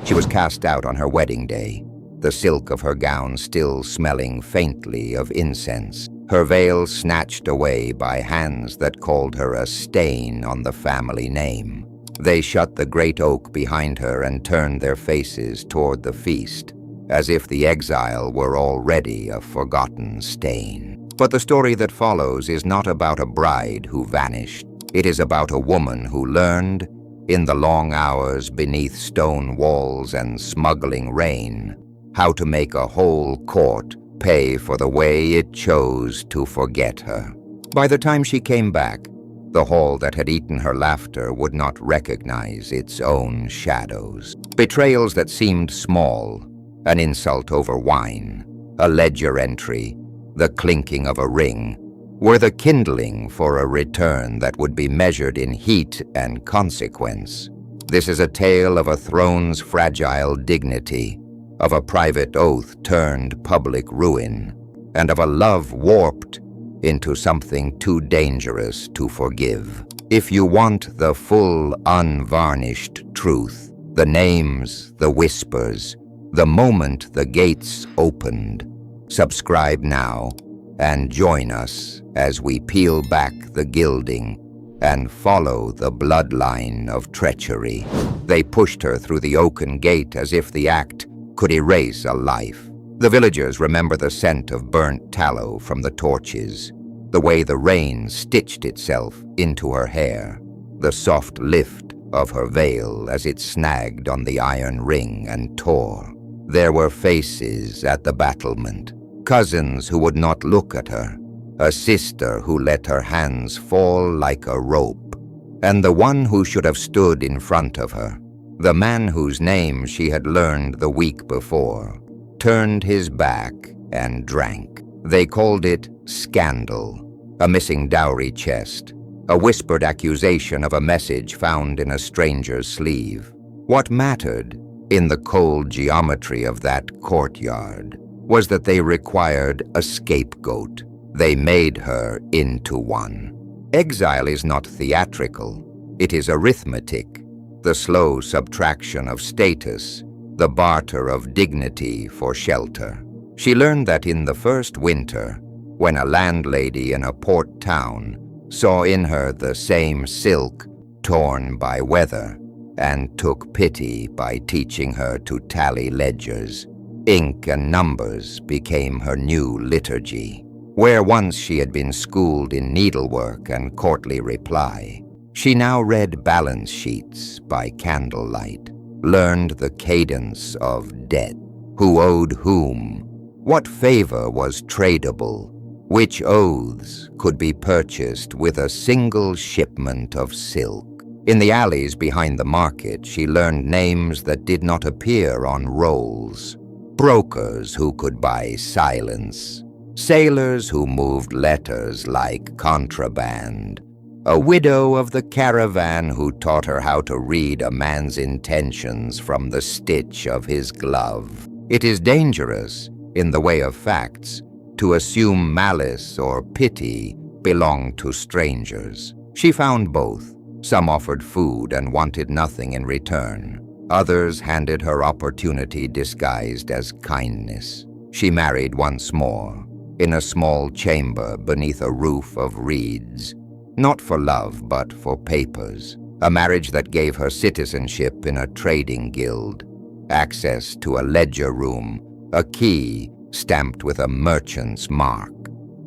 She was cast out on her wedding day, the silk of her gown still smelling faintly of incense, her veil snatched away by hands that called her a stain on the family name. They shut the great oak behind her and turned their faces toward the feast, as if the exile were already a forgotten stain. But the story that follows is not about a bride who vanished. It is about a woman who learned, in the long hours beneath stone walls and smuggling rain, how to make a whole court pay for the way it chose to forget her. By the time she came back, the hall that had eaten her laughter would not recognize its own shadows. Betrayals that seemed small, an insult over wine, a ledger entry, the clinking of a ring, were the kindling for a return that would be measured in heat and consequence. This is a tale of a throne's fragile dignity, of a private oath turned public ruin, and of a love warped into something too dangerous to forgive. If you want the full, unvarnished truth, the names, the whispers, the moment the gates opened, subscribe now and join us as we peel back the gilding and follow the bloodline of treachery. They pushed her through the oaken gate as if the act could erase a life. The villagers remember the scent of burnt tallow from the torches, the way the rain stitched itself into her hair, the soft lift of her veil as it snagged on the iron ring and tore. There were faces at the battlement, cousins who would not look at her, a sister who let her hands fall like a rope, and the one who should have stood in front of her, the man whose name she had learned the week before, turned his back and drank. They called it scandal, a missing dowry chest, a whispered accusation of a message found in a stranger's sleeve. What mattered, in the cold geometry of that courtyard, was that they required a scapegoat. They made her into one. Exile is not theatrical, it is arithmetic, the slow subtraction of status, the barter of dignity for shelter. She learned that in the first winter, when a landlady in a port town saw in her the same silk torn by weather and took pity by teaching her to tally ledgers, ink and numbers became her new liturgy. Where once she had been schooled in needlework and courtly reply, she now read balance sheets by candlelight, learned the cadence of debt, who owed whom, what favor was tradable, which oaths could be purchased with a single shipment of silk. In the alleys behind the market, she learned names that did not appear on rolls, brokers who could buy silence, sailors who moved letters like contraband, a widow of the caravan who taught her how to read a man's intentions from the stitch of his glove. It is dangerous, in the way of facts, to assume malice or pity belong to strangers. She found both. Some offered food and wanted nothing in return. Others handed her opportunity disguised as kindness. She married once more, in a small chamber beneath a roof of reeds, not for love but for papers, a marriage that gave her citizenship in a trading guild, access to a ledger room, a key stamped with a merchant's mark.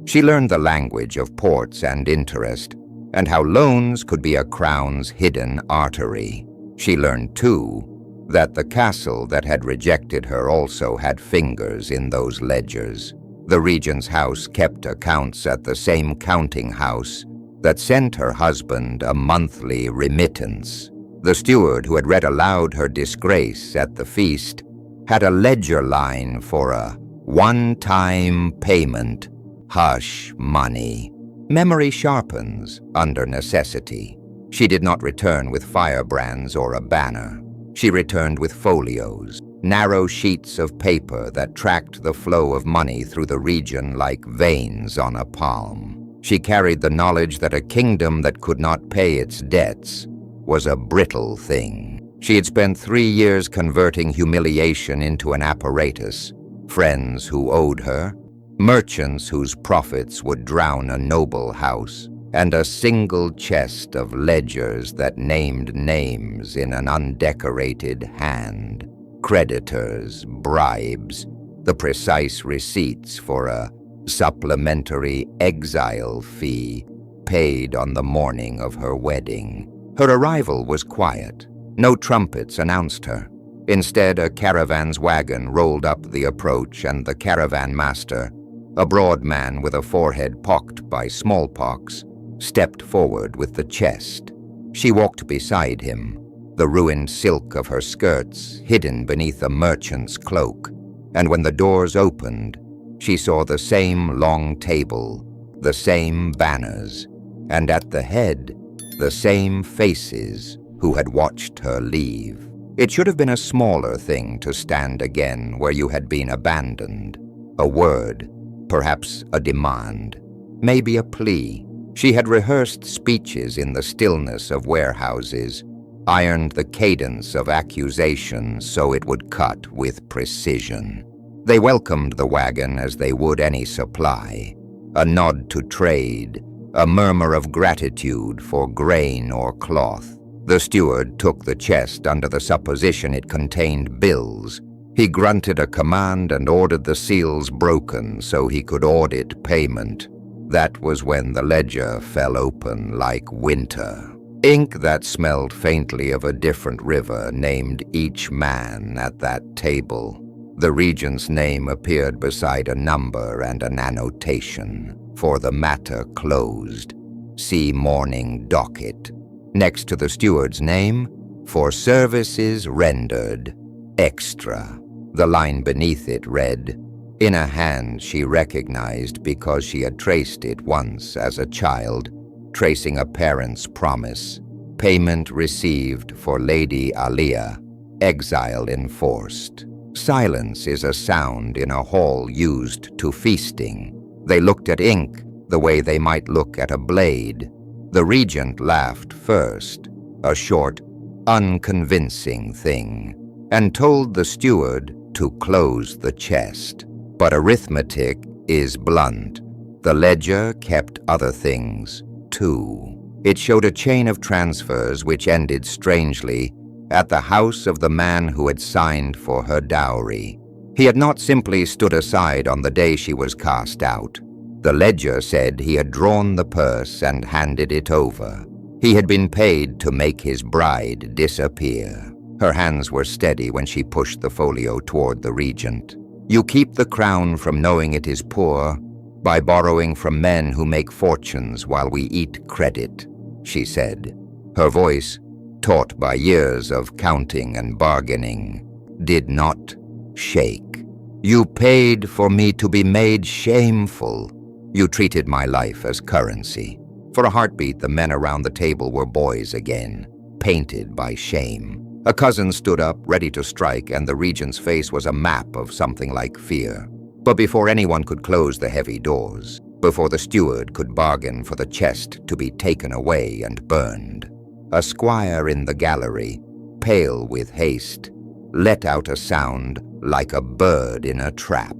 She learned the language of ports and interest, and how loans could be a crown's hidden artery. She learned, too, that the castle that had rejected her also had fingers in those ledgers. The regent's house kept accounts at the same counting house that sent her husband a monthly remittance. The steward who had read aloud her disgrace at the feast had a ledger line for a one-time payment, hush money. Memory sharpens under necessity. She did not return with firebrands or a banner. She returned with folios, narrow sheets of paper that tracked the flow of money through the region like veins on a palm. She carried the knowledge that a kingdom that could not pay its debts was a brittle thing. She had spent 3 years converting humiliation into an apparatus, friends who owed her, merchants whose profits would drown a noble house, and a single chest of ledgers that named names in an undecorated hand, creditors, bribes, the precise receipts for a supplementary exile fee paid on the morning of her wedding. Her arrival was quiet. No trumpets announced her. Instead, a caravan's wagon rolled up the approach, and the caravan master, a broad man with a forehead pocked by smallpox, stepped forward with the chest. She walked beside him, the ruined silk of her skirts hidden beneath a merchant's cloak, and when the doors opened, she saw the same long table, the same banners, and at the head, the same faces who had watched her leave. It should have been a smaller thing to stand again where you had been abandoned. A word, perhaps a demand, maybe a plea. She had rehearsed speeches in the stillness of warehouses, ironed the cadence of accusation so it would cut with precision. They welcomed the wagon as they would any supply, a nod to trade, a murmur of gratitude for grain or cloth. The steward took the chest under the supposition it contained bills. He grunted a command and ordered the seals broken so he could audit payment. That was when the ledger fell open like winter. Ink that smelled faintly of a different river named each man at that table. The regent's name appeared beside a number and an annotation. For the matter closed. See morning docket. Next to the steward's name, for services rendered, extra. The line beneath it read, in a hand she recognized because she had traced it once as a child, tracing a parent's promise. Payment received for Lady Aliyah, exile enforced. Silence is a sound in a hall used to feasting. They looked at ink the way they might look at a blade. The regent laughed first, a short, unconvincing thing, and told the steward to close the chest. But arithmetic is blunt. The ledger kept other things, too. It showed a chain of transfers which ended strangely at the house of the man who had signed for her dowry. He had not simply stood aside on the day she was cast out. The ledger said he had drawn the purse and handed it over. He had been paid to make his bride disappear. Her hands were steady when she pushed the folio toward the regent. You keep the crown from knowing it is poor by borrowing from men who make fortunes while we eat credit, she said. Her voice, taught by years of counting and bargaining, did not shake. You paid for me to be made shameful. You treated my life as currency. For a heartbeat, the men around the table were boys again, painted by shame. A cousin stood up, ready to strike, and the regent's face was a map of something like fear. But before anyone could close the heavy doors, before the steward could bargain for the chest to be taken away and burned, a squire in the gallery, pale with haste, let out a sound like a bird in a trap.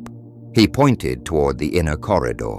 He pointed toward the inner corridor.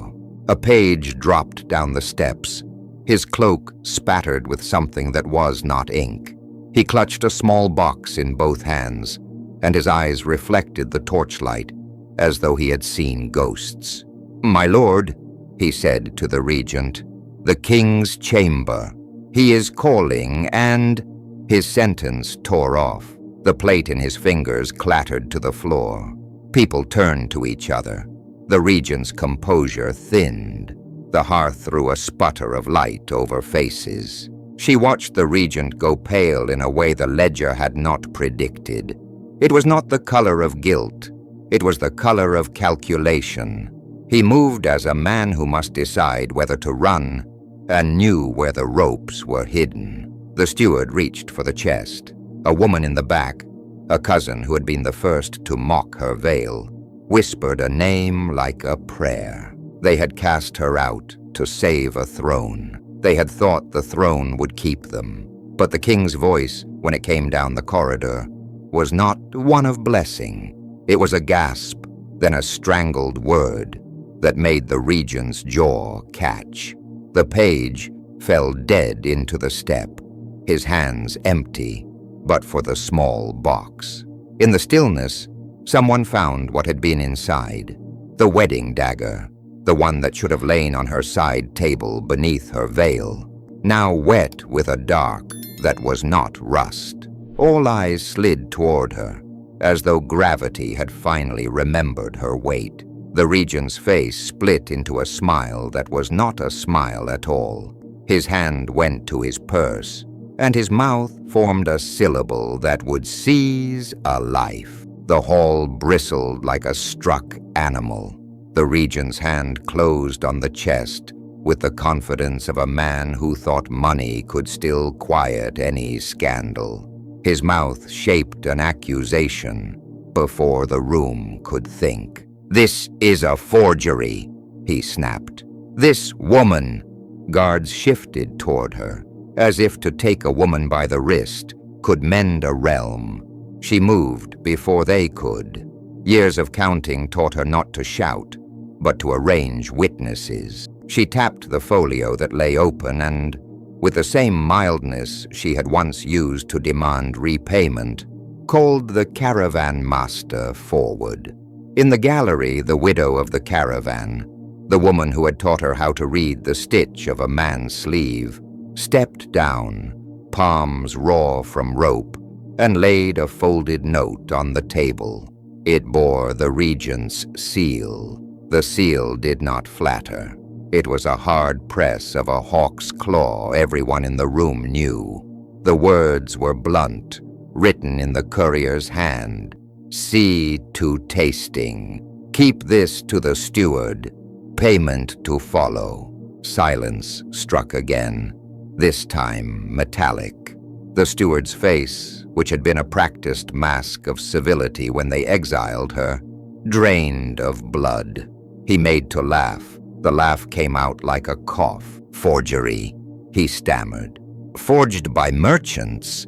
A page dropped down the steps, his cloak spattered with something that was not ink. He clutched a small box in both hands, and his eyes reflected the torchlight as though he had seen ghosts. "My lord," he said to the regent, "the king's chamber. He is calling and—" His sentence tore off. The plate in his fingers clattered to the floor. People turned to each other. The regent's composure thinned. The hearth threw a sputter of light over faces. She watched the regent go pale in a way the ledger had not predicted. It was not the color of guilt. It was the color of calculation. He moved as a man who must decide whether to run and knew where the ropes were hidden. The steward reached for the chest. A woman in the back, a cousin who had been the first to mock her veil, whispered a name like a prayer. They had cast her out to save a throne. They had thought the throne would keep them, But the king's voice, when it came down the corridor, was not one of blessing. It was a gasp, then a strangled word that made the regent's jaw catch. The page fell dead into the step, his hands empty, but for the small box. In the stillness, someone found what had been inside, the wedding dagger, the one that should have lain on her side table beneath her veil, now wet with a dark that was not rust. All eyes slid toward her, as though gravity had finally remembered her weight. The regent's face split into a smile that was not a smile at all. His hand went to his purse, and his mouth formed a syllable that would seize a life. The hall bristled like a struck animal. The regent's hand closed on the chest with the confidence of a man who thought money could still quiet any scandal. His mouth shaped an accusation before the room could think. "This is a forgery," he snapped. "This woman." Guards shifted toward her, as if to take a woman by the wrist could mend a realm. She moved before they could. Years of counting taught her not to shout, but to arrange witnesses. She tapped the folio that lay open and, with the same mildness she had once used to demand repayment, called the caravan master forward. In the gallery, the widow of the caravan, the woman who had taught her how to read the stitch of a man's sleeve, stepped down, palms raw from rope, and laid a folded note on the table. It bore the regent's seal. The seal did not flatter. It was a hard press of a hawk's claw everyone in the room knew. The words were blunt, written in the courier's hand. "See to tasting. Keep this to the steward. Payment to follow." Silence struck again, this time metallic. The steward's face, which had been a practiced mask of civility when they exiled her, drained of blood. He made to laugh. The laugh came out like a cough. "Forgery," he stammered. "Forged by merchants?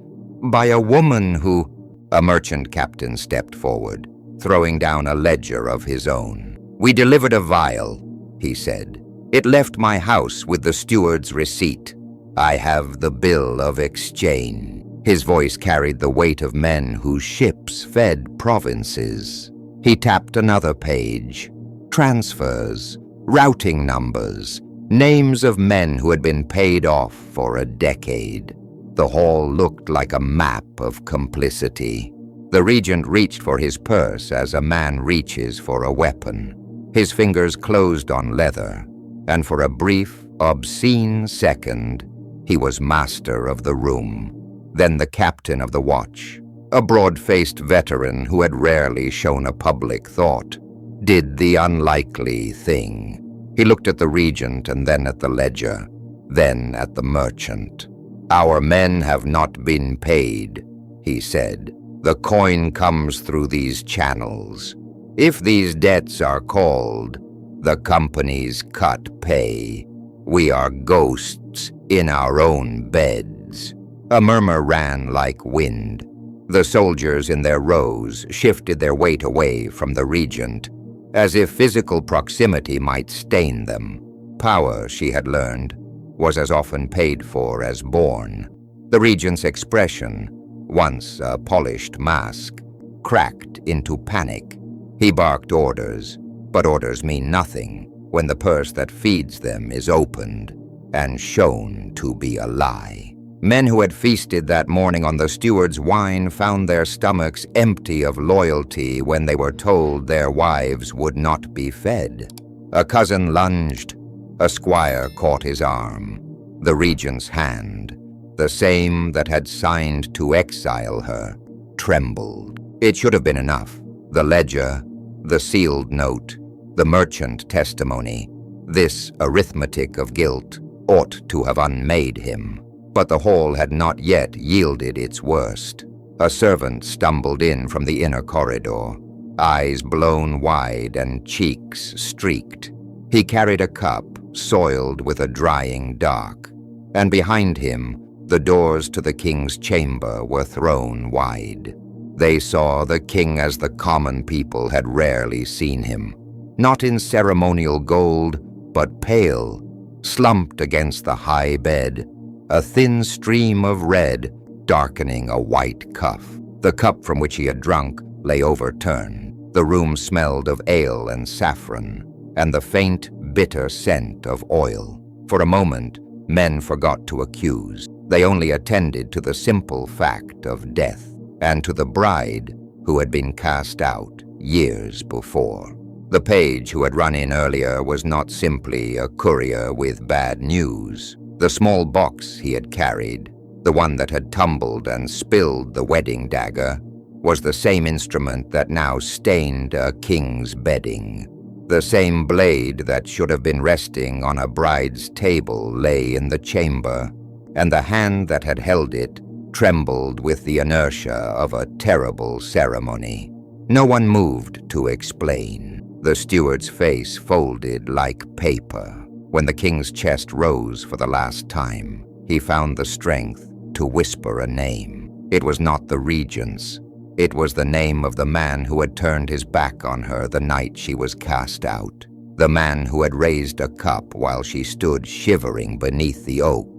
By a woman who—" A merchant captain stepped forward, throwing down a ledger of his own. "We delivered a vial," he said. "It left my house with the steward's receipt. I have the bill of exchange." His voice carried the weight of men whose ships fed provinces. He tapped another page. Transfers, routing numbers, names of men who had been paid off for a decade. The hall looked like a map of complicity. The regent reached for his purse as a man reaches for a weapon. His fingers closed on leather, and for a brief, obscene second, he was master of the room. Then the captain of the watch, a broad-faced veteran who had rarely shown a public thought, did the unlikely thing. He looked at the regent and then at the ledger, then at the merchant. "Our men have not been paid," he said. "The coin comes through these channels. If these debts are called, the companies cut pay. We are ghosts in our own beds." A murmur ran like wind. The soldiers in their rows shifted their weight away from the regent, as if physical proximity might stain them. Power, she had learned, was as often paid for as born. The regent's expression, once a polished mask, cracked into panic. He barked orders, but orders mean nothing when the purse that feeds them is opened and shown to be a lie. Men who had feasted that morning on the steward's wine found their stomachs empty of loyalty when they were told their wives would not be fed. A cousin lunged. A squire caught his arm. The regent's hand, the same that had signed to exile her, trembled. It should have been enough. The ledger, the sealed note, the merchant testimony. This arithmetic of guilt ought to have unmade him. But the hall had not yet yielded its worst. A servant stumbled in from the inner corridor, eyes blown wide and cheeks streaked. He carried a cup soiled with a drying dark, and behind him, The doors to the king's chamber were thrown wide. They saw the king as the common people had rarely seen him, not in ceremonial gold, but pale, slumped against the high bed, a thin stream of red darkening a white cuff. The cup from which he had drunk lay overturned. The room smelled of ale and saffron, and the faint, bitter scent of oil. For a moment, men forgot to accuse. They only attended to the simple fact of death, and to the bride who had been cast out years before. The page who had run in earlier was not simply a courier with bad news. The small box he had carried, the one that had tumbled and spilled the wedding dagger, was the same instrument that now stained a king's bedding. The same blade that should have been resting on a bride's table lay in the chamber, and the hand that had held it trembled with the inertia of a terrible ceremony. No one moved to explain. The steward's face folded like paper. When the king's chest rose for the last time, he found the strength to whisper a name. It was not the regent's. It was the name of the man who had turned his back on her the night she was cast out. The man who had raised a cup while she stood shivering beneath the oak.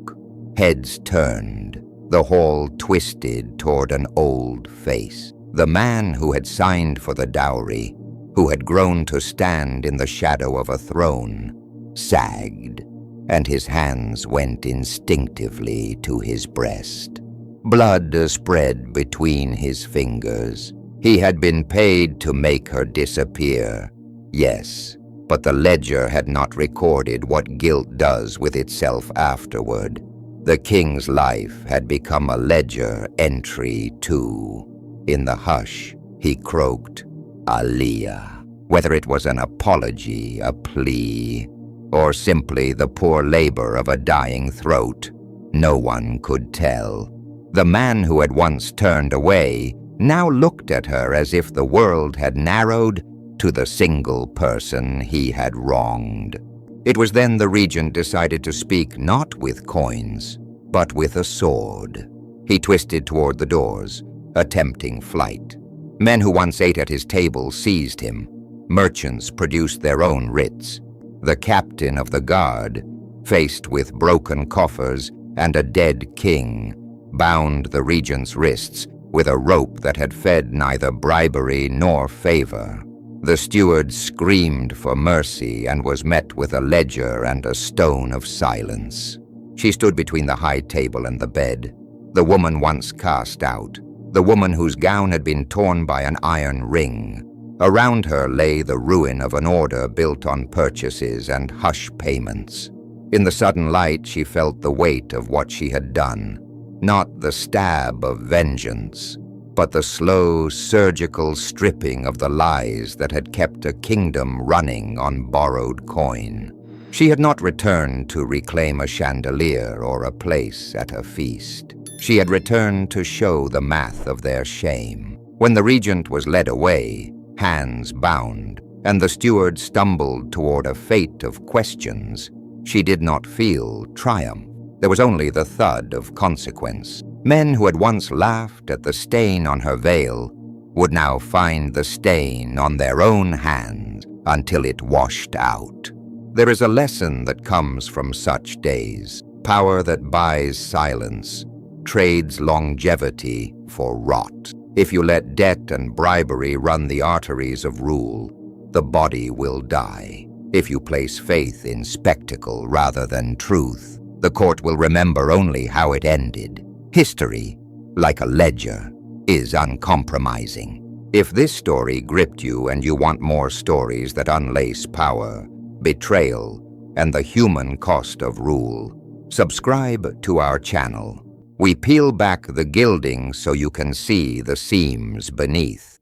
Heads turned, the hall twisted toward an old face. The man who had signed for the dowry, who had grown to stand in the shadow of a throne, sagged, and his hands went instinctively to his breast. Blood spread between his fingers. He had been paid to make her disappear, yes, but the ledger had not recorded what guilt does with itself afterward. The king's life had become a ledger entry too. In the hush, he croaked, "Aliyah." Whether it was an apology, a plea, or simply the poor labor of a dying throat, no one could tell. The man who had once turned away now looked at her as if the world had narrowed to the single person he had wronged. It was then the regent decided to speak not with coins, but with a sword. He twisted toward the doors, attempting flight. Men who once ate at his table seized him. Merchants produced their own writs. The captain of the guard, faced with broken coffers and a dead king, bound the regent's wrists with a rope that had fed neither bribery nor favor. The steward screamed for mercy and was met with a ledger and a stone of silence. She stood between the high table and the bed, the woman once cast out, the woman whose gown had been torn by an iron ring. Around her lay the ruin of an order built on purchases and hush payments. In the sudden light, she felt the weight of what she had done. Not the stab of vengeance, but the slow, surgical stripping of the lies that had kept a kingdom running on borrowed coin. She had not returned to reclaim a chandelier or a place at a feast. She had returned to show the math of their shame. When the regent was led away, hands bound, and the steward stumbled toward a fate of questions, she did not feel triumph. There was only the thud of consequence. Men who had once laughed at the stain on her veil would now find the stain on their own hands until it washed out. There is a lesson that comes from such days. Power that buys silence trades longevity for rot. If you let debt and bribery run the arteries of rule, the body will die. If you place faith in spectacle rather than truth, the court will remember only how it ended. History, like a ledger, is uncompromising. If this story gripped you and you want more stories that unlace power, betrayal, and the human cost of rule, subscribe to our channel. We peel back the gilding so you can see the seams beneath.